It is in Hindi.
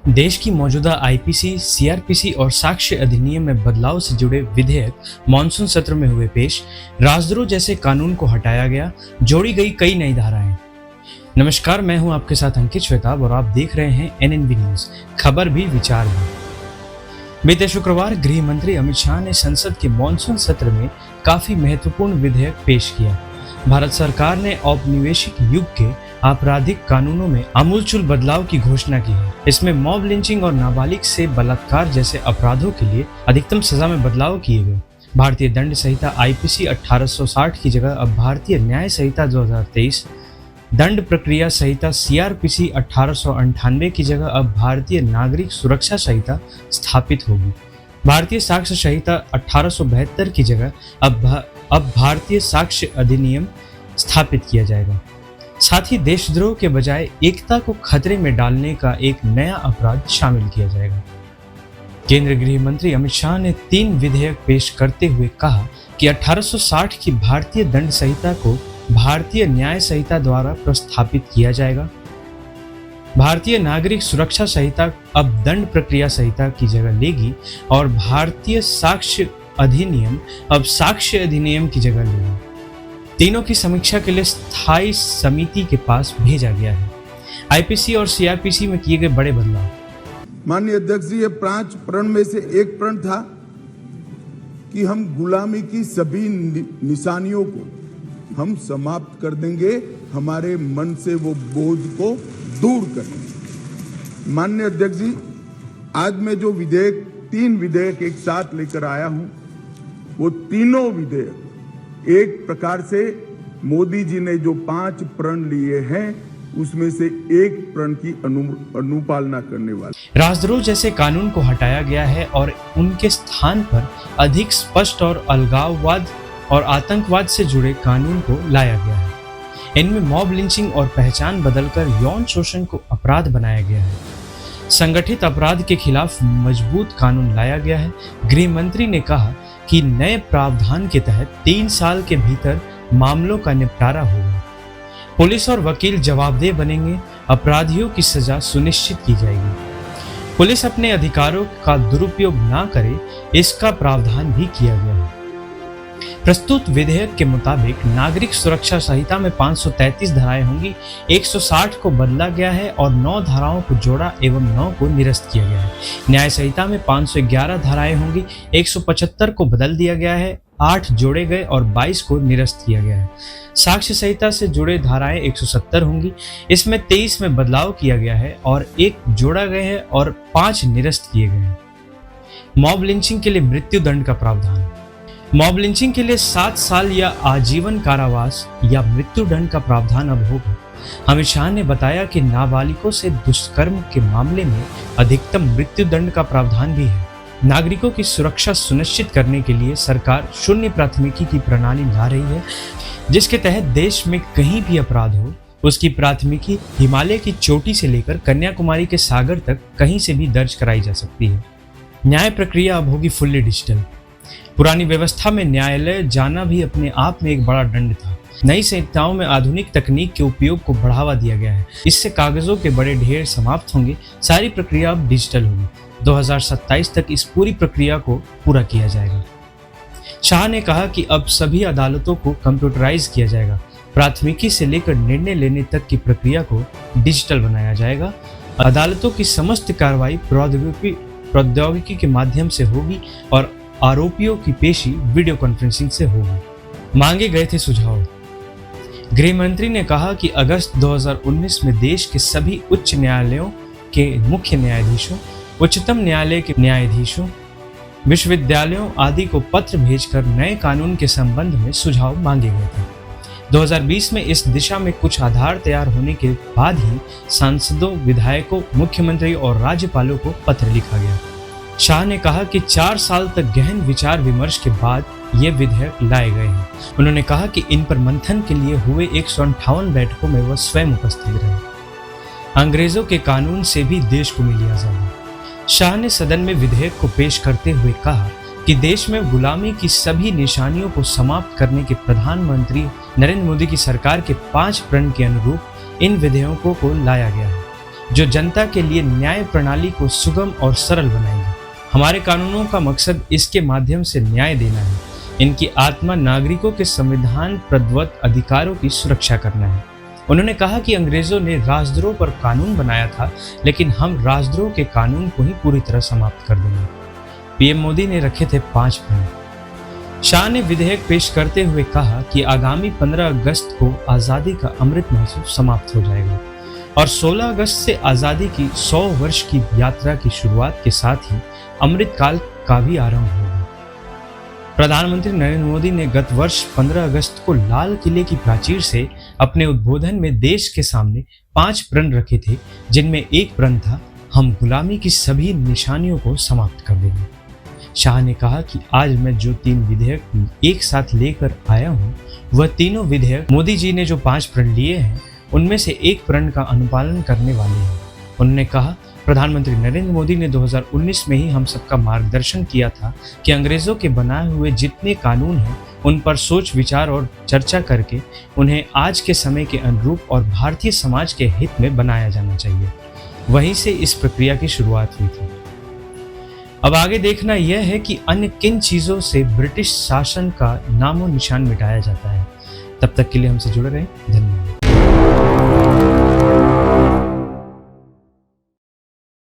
देश की मौजूदा आईपीसी, सीआरपीसी और साक्ष्य अधिनियम में बदलाव से जुड़े विधेयक मॉनसून सत्र में हुए पेश। राजद्रोह जैसे कानून को हटाया गया, जोड़ी गई कई नई धाराएं। नमस्कार, मैं हूं आपके साथ अंकित श्वेताब और आप देख रहे हैं एनएनबी न्यूज, खबर भी विचार भी। बीते शुक्रवार गृह मंत्री अमित शाह ने संसद के मॉनसून सत्र में काफी महत्वपूर्ण विधेयक पेश किया। भारत सरकार ने औपनिवेशिक युग के आपराधिक कानूनों में आमूलचूल बदलाव की घोषणा की है। इसमें मॉब लिंचिंग और नाबालिग से बलात्कार जैसे अपराधों के लिए अधिकतम सजा में बदलाव किए गए। भारतीय दंड संहिता आईपीसी 1860 की जगह अब भारतीय न्याय संहिता 2023, दंड प्रक्रिया संहिता सीआरपीसी 1898 की जगह अब भारतीय नागरिक सुरक्षा संहिता स्थापित होगी। भारतीय साक्ष्य संहिता 1872 की जगह अब भारतीय साक्ष्य अधिनियम स्थापित किया जाएगा। साथ ही देशद्रोह के बजाय एकता को खतरे में डालने का एक नया अपराध शामिल किया जाएगा। केंद्रीय गृह मंत्री अमित शाह ने 3 विधेयक पेश करते हुए कहा कि 1860 की भारतीय दंड संहिता को भारतीय न्याय संहिता द्वारा प्रतिस्थापित किया जाएगा। भारतीय नागरिक सुरक्षा संहिता अब दंड प्रक्रिया संहिता की जगह लेगी और भारतीय साक्ष्य अधिनियम अब साक्ष्य अधिनियम की जगह लेगा। तीनों की समीक्षा के लिए स्थायी समिति के पास भेजा गया है। आईपीसी और सीआरपीसी में किए गए बड़े बदलाव। माननीय अध्यक्ष जी, ये 5 प्रण में से एक प्रण था कि हम गुलामी की सभी निशानियों को हम समाप्त कर देंगे, हमारे मन से वो बोझ को दूर करेंगे। माननीय अध्यक्ष जी, आज मैं जो 3 विधेयक एक साथ लेकर आया हूं, वो तीनों विधेयक एक प्रकार से मोदी जी ने जो 5 प्रण लिए हैं उसमें से एक प्रण की अनुपालना करने वाले। राजद्रोह जैसे कानून को हटाया गया है और उनके स्थान पर अधिक स्पष्ट और अलगाववाद और आतंकवाद से जुड़े कानून को लाया गया है। इनमें मॉब लिंचिंग और पहचान बदलकर यौन शोषण को अपराध बनाया गया है। संगठित अपराध के खिलाफ मजबूत कानून लाया गया है। गृह मंत्री ने कहा कि नए प्रावधान के तहत 3 साल के भीतर मामलों का निपटारा होगा। पुलिस और वकील जवाबदेह बनेंगे। अपराधियों की सजा सुनिश्चित की जाएगी। पुलिस अपने अधिकारों का दुरुपयोग ना करे, इसका प्रावधान भी किया गया है। प्रस्तुत विधेयक के मुताबिक नागरिक सुरक्षा संहिता में 533 धाराएं होंगी। 160 को बदला गया है और 9 धाराओं को जोड़ा एवं 9 को निरस्त किया गया है। न्याय संहिता में 511 धाराएं होंगी। 175 को बदल दिया गया है, 8 जोड़े गए और 22 को निरस्त किया गया है। साक्ष्य संहिता से जुड़े धाराएं 170 होंगी। इसमें 23 में बदलाव किया गया है और 1 जोड़ा गया है और 5 निरस्त किए गए हैं। मॉब लिंचिंग के लिए मृत्यु दंड का प्रावधान। मॉब लिंचिंग के लिए 7 साल या आजीवन कारावास या मृत्यु दंड का प्रावधान अब होगा। अमित शाह ने बताया कि नाबालिगों से दुष्कर्म के मामले में अधिकतम मृत्यु दंड का प्रावधान भी है। नागरिकों की सुरक्षा सुनिश्चित करने के लिए सरकार शून्य प्राथमिकी की प्रणाली ला रही है, जिसके तहत देश में कहीं भी अपराध हो, उसकी प्राथमिकी हिमालय की चोटी से लेकर कन्याकुमारी के सागर तक कहीं से भी दर्ज कराई जा सकती है। न्याय प्रक्रिया अब होगी फुल्ली डिजिटल। पुरानी व्यवस्था में न्यायालय जाना भी अपने आप में एक बड़ा दंड था। नई संहिताओं में आधुनिक तकनीक के उपयोग को बढ़ावा दिया गया है। इससे कागजों के बड़े ढेर समाप्त होंगे। सारी प्रक्रिया अब डिजिटल होगी। 2027 तक इस पूरी प्रक्रिया को पूरा किया जाएगा। शाह ने कहा कि अब सभी अदालतों को कंप्यूटराइज किया जाएगा। प्राथमिकी से लेकर निर्णय लेने तक की प्रक्रिया को डिजिटल बनाया जाएगा। अदालतों की समस्त कार्रवाई प्रौद्योगिकी के माध्यम से होगी और आरोपियों की पेशी वीडियो कॉन्फ्रेंसिंग से होगी। मांगे गए थे सुझाव। गृह मंत्री ने कहा कि अगस्त 2019 में देश के सभी उच्च न्यायालयों के मुख्य न्यायाधीशों, उच्चतम न्यायालय के न्यायाधीशों, विश्वविद्यालयों आदि को पत्र भेजकर नए कानून के संबंध में सुझाव मांगे गए थे। 2020 में इस दिशा में कुछ आधार तैयार होने के बाद ही सांसदों, विधायकों, मुख्यमंत्री और राज्यपालों को पत्र लिखा गया। शाह ने कहा कि 4 साल तक गहन विचार विमर्श के बाद ये विधेयक लाए गए हैं। उन्होंने कहा कि इन पर मंथन के लिए हुए 158 बैठकों में वह स्वयं उपस्थित रहे। अंग्रेजों के कानून से भी देश को मिली आजादी। शाह ने सदन में विधेयक को पेश करते हुए कहा कि देश में गुलामी की सभी निशानियों को समाप्त करने के प्रधानमंत्री नरेंद्र मोदी की सरकार के 5 प्रण के अनुरूप इन विधेयकों को लाया गया है। जो जनता के लिए न्याय प्रणाली को सुगम और सरल बनाएंगे। हमारे कानूनों का मकसद इसके माध्यम से न्याय देना है। इनकी आत्मा नागरिकों के संविधान प्रदत्त अधिकारों की सुरक्षा करना है। उन्होंने कहा कि अंग्रेजों ने राजद्रोह पर कानून बनाया था, लेकिन हम राजद्रोह के कानून को ही पूरी तरह समाप्त कर देंगे। पीएम मोदी ने रखे थे 5 प्रण। शाह ने विधेयक पेश करते हुए कहा कि आगामी 15 अगस्त को आज़ादी का अमृत महोत्सव समाप्त हो जाएगा और 16 अगस्त से आज़ादी की 100 वर्ष की यात्रा की शुरुआत के साथ ही अमृत काल का भी आरंभ होगा। प्रधानमंत्री नरेंद्र मोदी ने गत वर्ष 15 अगस्त को लाल किले की प्राचीर से अपने उद्बोधन में देश के सामने 5 प्रण रखे थे, जिनमें एक प्रण था, हम गुलामी की सभी निशानियों को समाप्त कर देंगे। शाह ने कहा कि आज मैं जो 3 विधेयक एक साथ लेकर आया हूँ, वह तीनों विधेयक मोदी जी ने जो 5 प्रण लिए हैं, उनमें से एक प्रण का अनुपालन करने वाले हैं। उन्होंने कहा, प्रधानमंत्री नरेंद्र मोदी ने 2019 में ही हम सबका मार्गदर्शन किया था कि अंग्रेजों के बनाए हुए जितने कानून हैं, उन पर सोच विचार और चर्चा करके उन्हें आज के समय के अनुरूप और भारतीय समाज के हित में बनाया जाना चाहिए। वहीं से इस प्रक्रिया की शुरुआत हुई थी। अब आगे देखना यह है कि अन्य किन चीज़ों से ब्रिटिश शासन का नामो निशान मिटाया जाता है। तब तक के लिए हमसे जुड़े रहें। धन्यवाद।